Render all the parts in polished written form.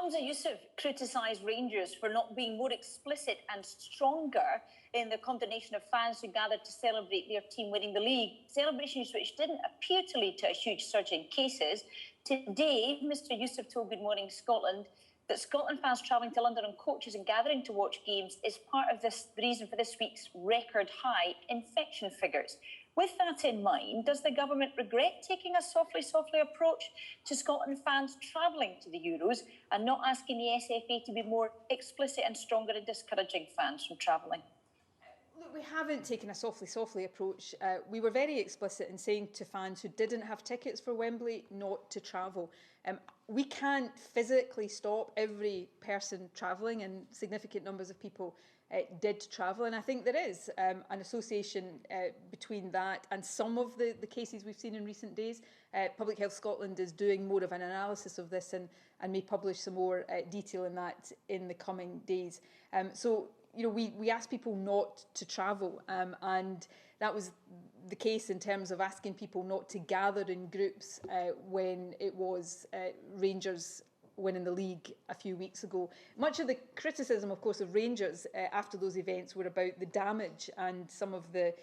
Hamza Yusuf criticised Rangers for not being more explicit and stronger in the condemnation of fans who gathered to celebrate their team winning the league. Celebrations which didn't appear to lead to a huge surge in cases. Today, Mr Yusuf told Good Morning Scotland that Scotland fans travelling to London on coaches and gathering to watch games is part of the reason for this week's record high infection figures. With that in mind, does the government regret taking a softly approach to Scotland fans travelling to the Euros and not asking the SFA to be more explicit and stronger in discouraging fans from travelling? Look, we haven't taken a softly approach. We were very explicit in saying to fans who didn't have tickets for Wembley not to travel. We can't physically stop every person travelling, and significant numbers of people did travel. And I think there is an association between that and some of the cases we've seen in recent days. Public Health Scotland is doing more of an analysis of this and may publish some more detail in that in the coming days. So, you know, we asked people not to travel, and that was the case in terms of asking people not to gather in groups when it was Rangers winning the league a few weeks ago. Much of the criticism, of course, of Rangers after those events were about the damage and some of the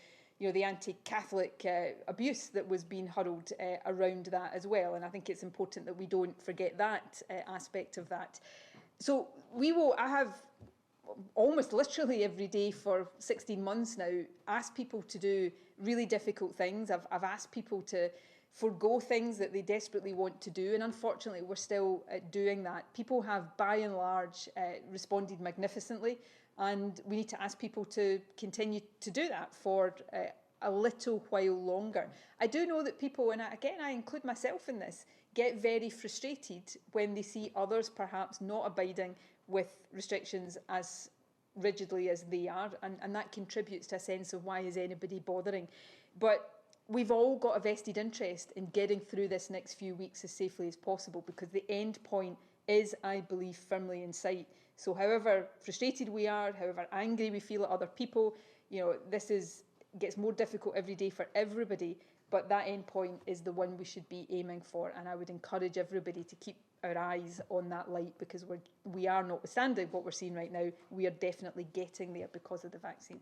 the anti-Catholic abuse that was being hurled around that as well. And I think it's important that we don't forget that aspect of that. So I have almost literally every day for 16 months now asked people to do really difficult things. I've asked people to forgo things that they desperately want to do, and unfortunately we're still doing that. People have by and large responded magnificently, and we need to ask people to continue to do that for a little while longer. I do know that people, and again I include myself in this, get very frustrated when they see others perhaps not abiding with restrictions as rigidly as they are, and that contributes to a sense of why is anybody bothering. But we've all got a vested interest in getting through this next few weeks as safely as possible, because the end point is, I believe, firmly in sight. So however frustrated we are, however angry we feel at other people, this gets more difficult every day for everybody, but that end point is the one we should be aiming for, and I would encourage everybody to keep our eyes on that light, because we are, notwithstanding what we're seeing right now, we are definitely getting there because of the vaccine.